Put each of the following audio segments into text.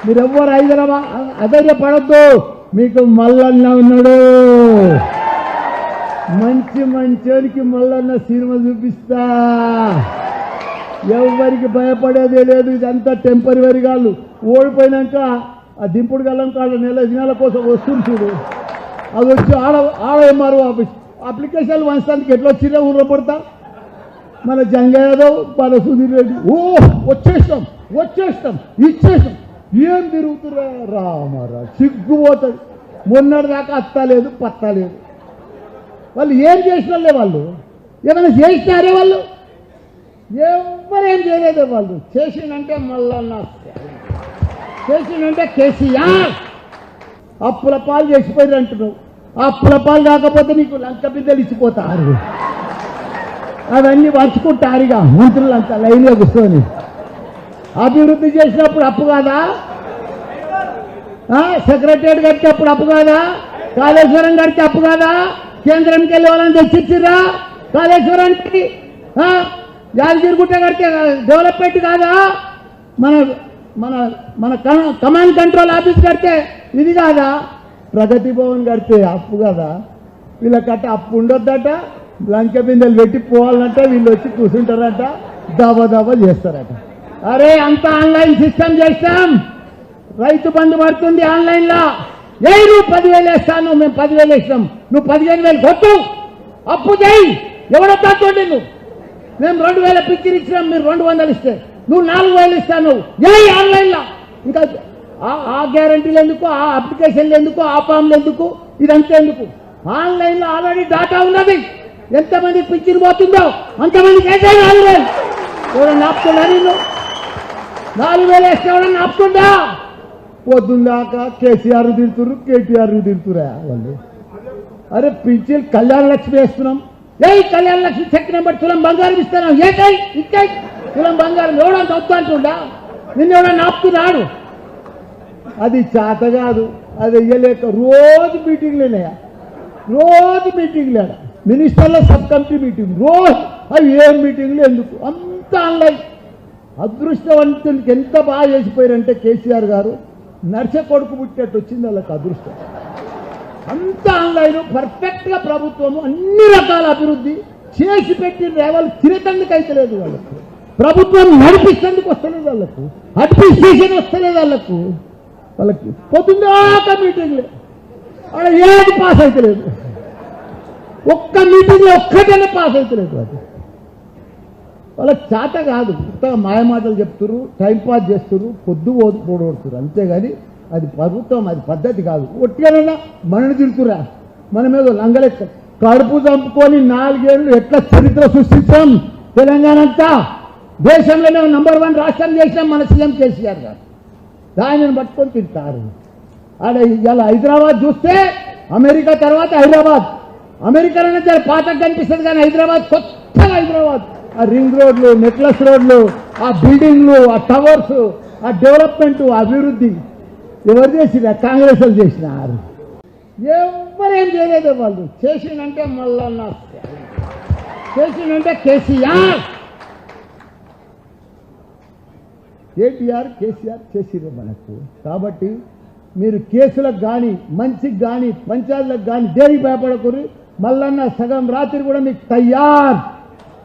మీరెవ్వరు హైదరాబాద్ అధైర్యపడద్దు, మీకు మల్లన్న ఉన్నాడు. మంచోనికి మల్లన్న సినిమా చూపిస్తా. ఎవరికి భయపడేదే లేదు. ఇదంతా టెంపరీ కాదు. ఓడిపోయినాక ఆ దింపుడు గల్లం కాళ్ళ నెల కోసం వస్తుంది చూడు, అది వచ్చి ఆడ ఎంఆర్ఓ ఆఫీస్ అప్లికేషన్లు వంచడానికి ఎట్లా వచ్చినా ఊళ్ళో పడతా. మన జంగయాదవ్ మన సుధీర్ రెడ్డి వచ్చేస్తాం ఇచ్చేస్తాం. ఏం తిరుగుతురా రామారా, సిగ్గుపోతుంది. మొన్నటిదాకా అత్తలేదు పత్తలేదు. వాళ్ళు ఏం చేసినారే, వాళ్ళు ఏమైనా చేసినారే, వాళ్ళు ఎవరేం చేయలేదే. వాళ్ళు చేసిందంటే మల్లన్న, చేసిందంటే కేసీఆర్. అప్పుల పాలు చేసిపోయారు అంటున్నావు. అప్పుల పాలు కాకపోతే నీకు లంక బిడ్డలు ఇచ్చిపోతారు. అవన్నీ పంచుకుంటారుగా మంత్రులంతా లైన్లో కూర్చొని. అభివృద్ధి చేసినప్పుడు అప్పు కాదా? సెక్రటరియట్ కడితే అప్పుడు అప్పు కాదా? కాళేశ్వరం కడితే అప్పు కాదా? కేంద్రంకి వెళ్ళి వాళ్ళని తెచ్చిచ్చిరా కాళేశ్వరానికి? యాదగిరిగుట్ట కడితే డెవలప్మెంట్ కాదా? మన మన మన కమాండ్ కంట్రోల్ ఆఫీస్ కడితే ఇది కాదా? ప్రగతి భవన్ కడితే అప్పు కదా? వీళ్ళకట్ట అప్పు ఉండొద్దట. లంక బిందెలు పెట్టి పోవాలంట, వీళ్ళు వచ్చి కూర్చుంటారట, దబా చేస్తారట. అరే అంతా ఆన్లైన్ సిస్టమ్ చేస్తాం. రైతు బంధు పడుతుంది ఆన్లైన్లో. నువ్వు 10,000 వేస్తాను, మేము 10,000 వేస్తాం, నువ్వు 15,000 కొట్టు, అప్పు చేయి. ఎవడొద్దా చూడండి, నువ్వు మేము 2,000 పిక్చర్ ఇచ్చినాం, మీరు 200 ఇస్తే నువ్వు 4,000 ఇస్తాను. ఆన్లైన్లో ఇంకా ఆ గ్యారంటీలు ఎందుకు, ఆ అప్లికేషన్లు ఎందుకు, ఆ ఫామ్లు ఎందుకు, ఇదంతా ఎందుకు? ఆన్లైన్లో ఆల్రెడీ డాటా ఉన్నది. ఎంతమంది పిక్చర్ పోతుందో అంతమందికి అయితే 4,000. ఎవడన్నా ఆపుతున్నా? నిన్ను 4,000 వేస్తే ఎవడన్నా ఆపుతుందా? పొద్దున్నాక కేసీఆర్ తిడుతురు, కేటీఆర్ తిడుతురా వాళ్ళు. అరే పింఛన్ కళ్యాణ లక్ష్మి వేస్తున్నాం. కళ్యాణ లక్ష్మి చెక్ నెంబర్ తులం బంగారం ఇస్తున్నాం. ఇచ్చాయి తులం బంగారం. ఎవడంత వద్దు అంటుండా? నిన్ను ఎవడన్నా ఆపుతున్నాడు? అది చేత కాదు, అది వెయ్యలేక రోజు మీటింగ్లేనాయా, రోజు మీటింగ్లే. మినిస్టర్ల సబ్ కమిటీ మీటింగ్ రోజు. అవి ఏం మీటింగ్లు ఎందుకు? అంత ఆన్లైన్. అదృష్టవంతునికి ఎంత బాగా చేసిపోయారంటే కేసీఆర్ గారు నర్స కొడుకు పుట్టినట్టు వచ్చింది వాళ్ళకి అదృష్టం. అంత ఆన్లైన్ పర్ఫెక్ట్గా ప్రభుత్వము అన్ని రకాల అభివృద్ధి చేసి పెట్టిన వాళ్ళు తినటందుకు అయితే లేదు వాళ్ళకు. ప్రభుత్వం నడిపిస్తేందుకు వస్తలేదు వాళ్ళకు. అడ్మినిస్ట్రేషన్ వస్తలేదు వాళ్ళకి పొద్దున్నాక మీటింగ్లే. అక్కడ ఏది పాస్ అవుతలేదు. ఒక్క మీటింగ్లో ఒక్కటనే పాస్ అవుతలేదు. అది వాళ్ళకి చేత కాదు. కొత్తగా మాయమాటలు చెప్తున్నారు, టైంపాస్ చేస్తున్నారు, పొద్దు పోడొడుతున్నారు. అంతేగాని అది ప్రభుత్వం, అది పద్ధతి కాదు. ఒట్టిగానైనా మనని తిడుతురా, మన మీద లంగలెక్క కడుపు చంపుకొని 4 ఏళ్ళు ఎట్లా చరిత్ర సృష్టించాం. తెలంగాణ అంతా దేశంలోనే నంబర్ 1 రాష్ట్రం చేసినాం మన సీఎం కేసీఆర్ గారు. దానిని పట్టుకొని తింటారు. ఆడ ఇలా హైదరాబాద్ చూస్తే అమెరికా తర్వాత హైదరాబాద్. అమెరికాలోనే చాలా పాతగా కనిపిస్తుంది, కానీ హైదరాబాద్ కొత్తగా హైదరాబాద్. ఆ రింగ్ రోడ్లు, నెక్లెస్ రోడ్లు, ఆ బిల్డింగ్లు, ఆ టవర్స్, ఆ డెవలప్మెంట్, అభివృద్ధి ఎవరు చేసినా? కాంగ్రెస్ వాళ్ళు చేసినారు. ఎవరేం చేయలేదు. వాళ్ళు చేసిందంటే మల్లన్న, చేసిందంటే కేసీఆర్. కేటీఆర్ కేసీఆర్ చేసిరే మనకు. కాబట్టి మీరు కేసులకు కానీ, మంచికి కానీ, పంచాయతీలకు కానీ దేనికి భయపడకూడదు. మల్లన్న సగం రాత్రి కూడా మీకు తయారు,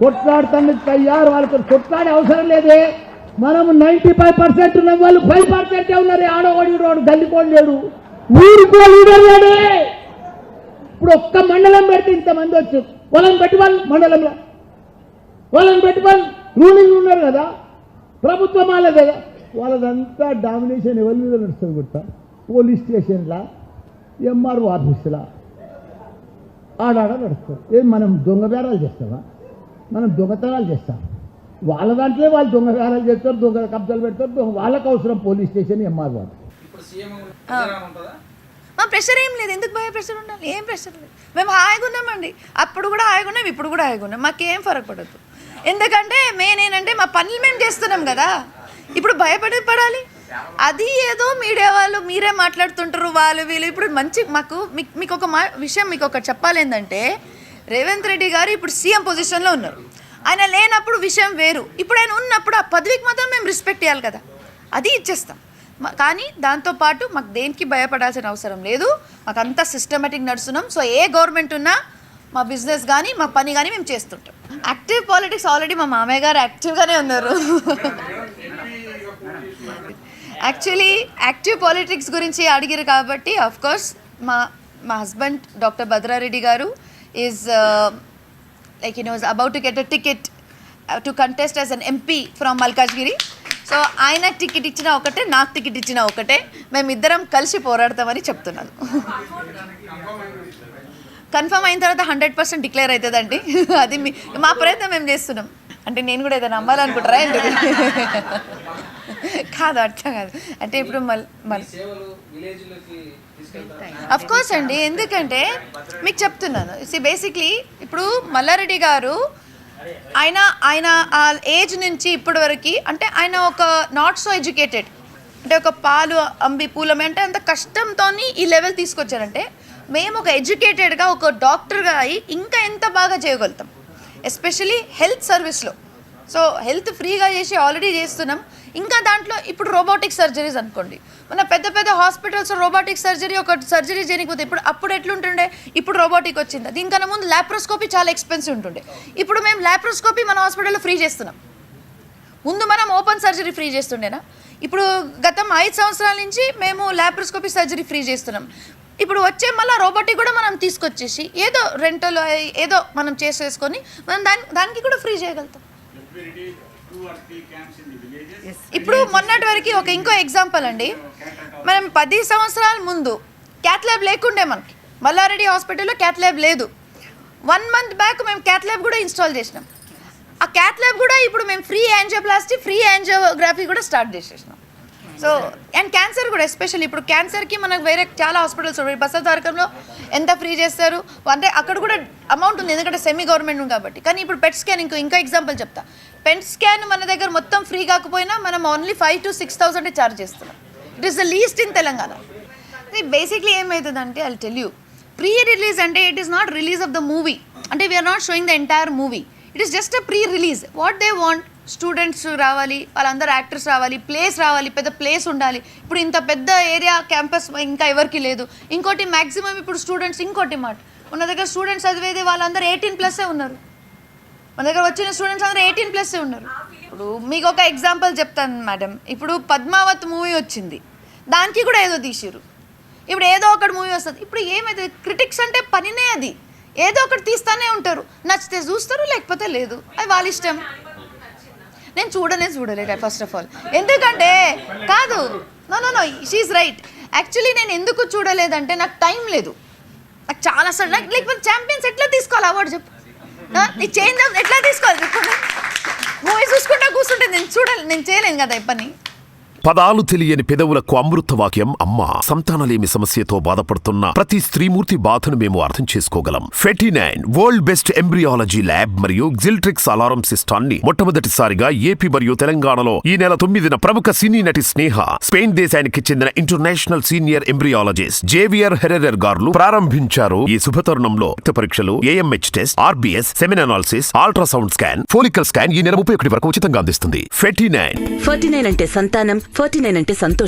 కొట్లాడుతానికి తయారు. వాళ్ళకి కొట్లాడే అవసరం లేదే. మనము 95% ఉన్న వాళ్ళు 5% ఉన్నారు. ఆడవాడి రోడ్డు గల్లికోడు లేడు, ఊరికో లీడర్ లేడే. ఇప్పుడు ఒక్క మండలం పెడితే ఇంతమంది వచ్చారు. వాళ్ళని పెట్టి వాళ్ళు మండలంలో వాళ్ళని పెట్టి వాళ్ళు రూలింగ్ ఉన్నారు కదా, ప్రభుత్వం వాళ్ళే కదా. వాళ్ళదంతా డామినేషన్ ఎవరి మీద నడుస్తుంది గుర్తా? పోలీస్ స్టేషన్లా, ఎంఆర్ఓ ఆఫీసులా ఆడాడ నడుస్తుంది. ఏం మనం దొంగ బేరాలు చేస్తామా? మనం దొంగతనాలు చేస్తాం. వాళ్ళ దాంట్లో వాళ్ళు దొంగ బేరాలు చేస్తారు, దొంగ కబ్జాలు పెడతారు. వాళ్ళకు అవసరం పోలీస్ స్టేషన్, ఎంఆర్ఓ. ప్రెషర్ ఏం లేదు. ఎందుకు భయ ప్రెషర్ ఉండాలి? ఏం ప్రెషర్ లేదు. మేము హాయిగా ఉన్నామండి. అప్పుడు కూడా హాయిగా ఉన్నాం, ఇప్పుడు కూడా హాయిగా ఉన్నాం. మాకేం ఫరక్ పడదు. ఎందుకంటే మెయిన్ ఏంటంటే మా పనులు మేము చేస్తున్నాం కదా. ఇప్పుడు పడాలి. అది ఏదో మీడియా వాళ్ళు మీరే మాట్లాడుతుంటారు, వాళ్ళు వీళ్ళు. ఇప్పుడు మంచి మీకు ఒక విషయం మీకు ఒకటి చెప్పాలి. ఏంటంటే రేవంత్ రెడ్డి గారు ఇప్పుడు సీఎం పొజిషన్లో ఉన్నారు. ఆయన లేనప్పుడు విషయం వేరు. ఇప్పుడు ఆయన ఉన్నప్పుడు ఆ పదవికి మాత్రం మేము రెస్పెక్ట్ ఇవ్వాలి కదా, అది ఇచ్చేస్తాం. కానీ దాంతోపాటు మాకు దేనికి భయపడాల్సిన అవసరం లేదు, మాకు అంతా సిస్టమేటిక్ నడుస్తున్నాం. సో ఏ గవర్నమెంట్ ఉన్నా మా బిజినెస్ కానీ మా పని కానీ మేము చేస్తుంటాం. యాక్టివ్ పాలిటిక్స్ ఆల్రెడీ మా మామయ్య గారు యాక్టివ్గానే ఉన్నారు. యాక్చువల్లీ యాక్టివ్ పాలిటిక్స్ గురించి అడిగారు కాబట్టి కోర్స్ మా హస్బెండ్ డాక్టర్ భద్రారెడ్డి గారు is like is about to get a ticket to contest as an MP from Malkajgiri. So ఆయన టికెట్ ఇచ్చినా ఒకటే, నాకు టికెట్ ఇచ్చినా ఒకటే, మేమిద్దరం కలిసి పోరాడతామని చెప్తున్నాను. కన్ఫర్మ్ అయిన తర్వాత 100% డిక్లేర్ అవుతుందండి. అది మా ప్రయత్నం మేము చేస్తున్నాం. అంటే నేను కూడా ఏదైనా నమ్మాలనుకుంటారా ఎందుకు? కాదు, అట్లా కాదు. అంటే ఇప్పుడు అఫ్ కోర్స్ అండి, ఎందుకంటే మీకు చెప్తున్నాను, బేసిక్లీ ఇప్పుడు మల్లారెడ్డి గారు ఆయన ఆ ఏజ్ నుంచి ఇప్పటి వరకు, అంటే ఆయన ఒక నాట్ సో ఎడ్యుకేటెడ్, అంటే ఒక పాలు అంబి పూలమే అంటే అంత కష్టంతో ఈ లెవెల్ తీసుకొచ్చారంటే, మేము ఒక ఎడ్యుకేటెడ్గా ఒక డాక్టర్గా అయ్యి ఇంకా ఎంత బాగా చేయగలుగుతాం, ఎస్పెషలీ హెల్త్ సర్వీస్లో. సో హెల్త్ ఫ్రీగా చేసి ఆల్రెడీ చేస్తున్నాం. ఇంకా దాంట్లో ఇప్పుడు రోబోటిక్ సర్జరీస్ అనుకోండి, మన పెద్ద పెద్ద హాస్పిటల్స్ రోబోటిక్ సర్జరీ ఒక సర్జరీ చేయకపోతే అప్పుడు ఎట్లుంటుండే, ఇప్పుడు రోబోటిక్ వచ్చింది. దీనికన్నా ముందు ల్యాప్రోస్కోపీ చాలా ఎక్స్పెన్సివ్ ఉంటుండే. ఇప్పుడు మేము ల్యాప్రోస్కోపీ మన హాస్పిటల్లో ఫ్రీ చేస్తున్నాం. ముందు మనం ఓపెన్ సర్జరీ ఫ్రీ చేస్తుండేనా, ఇప్పుడు గతం 5 సంవత్సరాల నుంచి మేము ల్యాప్రోస్కోపీ సర్జరీ ఫ్రీ చేస్తున్నాం. ఇప్పుడు వచ్చే మళ్ళీ రోబోటిక్ కూడా మనం తీసుకొచ్చేసి ఏదో రెంటల్ ఏదో మనం చేసేసుకొని మనం దానికి కూడా ఫ్రీ చేయగలుగుతాం. ఇప్పుడు మొన్నటి వరకు ఇంకో ఎగ్జాంపుల్ అండి, మనం 10 సంవత్సరాల ముందు క్యాట్ ల్యాబ్ లేకుండే, మనకి మల్లారెడ్డి హాస్పిటల్లో క్యాట్ ల్యాబ్ లేదు. 1 మంత్ బ్యాక్ మేము క్యాట్ ల్యాబ్ కూడా ఇన్స్టాల్ చేసినాం. ఆ క్యాట్ ల్యాబ్ కూడా ఇప్పుడు మేము ఫ్రీ యాంజియోప్లాస్టీ, ఫ్రీ యాంజియోగ్రఫీ కూడా స్టార్ట్ చేసేసినాం. సో అండ్ క్యాన్సర్ కూడా, ఎస్పెషల్లీ ఇప్పుడు క్యాన్సర్కి మనకు వేరే చాలా హాస్పిటల్స్ ఉన్నాయి. బసవతారకంలో ఎంత ఫ్రీ చేస్తారు అంటే అక్కడ కూడా అమౌంట్ ఉంది, ఎందుకంటే సెమీ గవర్నమెంట్ ఉంది కాబట్టి. కానీ ఇప్పుడు పెట్ స్కాన్ ఇంకా ఎగ్జాంపుల్ చెప్తా. పెట్ స్కాన్ మన దగ్గర మొత్తం ఫ్రీ కాకపోయినా మనం ఓన్లీ 5,000 to 6,000 ఛార్జ్ చేస్తున్నాం. It is the least in Telangana. Basically ఏమవుతుందంటే I tell you, pre release అంటే it is not release of the movie, అంటే we're not showing the entire movie, it is just a pre release. What they want, students రావాలి, వాళ్ళందరూ actors రావాలి, place రావాలి, పెద్ద place ఉండాలి. ఇప్పుడు ఇంత పెద్ద ఏరియా క్యాంపస్ ఇంకా ఎవరికి లేదు. ఇంకోటి మ్యాక్సిమం ఇప్పుడు స్టూడెంట్స్, ఇంకోటి మాట, మన దగ్గర స్టూడెంట్స్ చదివేది వాళ్ళందరూ 18+ ఉన్నారు. మన దగ్గర వచ్చిన స్టూడెంట్స్ అందరూ 18+ ఉన్నారు. ఇప్పుడు మీకు ఒక ఎగ్జాంపుల్ చెప్తాను మేడం, ఇప్పుడు పద్మావత్ మూవీ వచ్చింది, దానికి కూడా ఏదో తీసిరు. ఇప్పుడు ఏదో ఒకటి మూవీ వస్తుంది. ఇప్పుడు ఏమైతుంది, క్రిటిక్స్ అంటే పనినే అది, ఏదో ఒకటి తీస్తానే ఉంటారు. నచ్చితే చూస్తారు, లేకపోతే లేదు, అది వాళ్ళ ఇష్టం. నేను చూడలేదు ఫస్ట్ ఆఫ్ ఆల్, ఎందుకంటే కాదు, నో షీఈస్ రైట్. యాక్చువల్లీ నేను ఎందుకు చూడలేదంటే నాకు టైం లేదు, నాకు చాలా సడన్. లేకపోతే ఛాంపియన్స్ ఎట్లా తీసుకోవాలి అవార్డు చెప్పు, నీ చేంజ్ ఎట్లా తీసుకోవాలి చెప్పు. మూవీ చూసుకుంటా కూర్చుంటే నేను చేయలేను కదా ఈ పని. పదాలు తెలియని పెదవులకు అమృత వాక్యం అమ్మ. సంతానలేమి సమస్యతో బాధపడుతున్న ప్రతి స్త్రీమూర్తి బాధను మేము అర్థం చేసుకోగలం. ఫెటినైన్ వరల్డ్ బెస్ట్ ఎంబ్రియాలజీ ల్యాబ్ మరియు జిల్ట్రిక్స్ అలారం సిస్టాన్ని మొట్టమొదటిసారిగా ఏపీ మరియు తెలంగాణలో ఈ నెల 9న ప్రముఖ సినీ నటి స్నేహ, స్పెయిన్ దేశానికి చెందిన international senior embryologist Javier Herrera గారు ప్రారంభించారు. ఈ శుభతరుణంలో రక్త పరీక్షలు, AMH test, RBS, semen analysis, ultrasound scan, follicle scan ఈ నెల 31 వరకు ఉచితంగా అందిస్తుంది. ఫెటినైన్ అంటే సంతానం, 49 అంటే సంతోషం.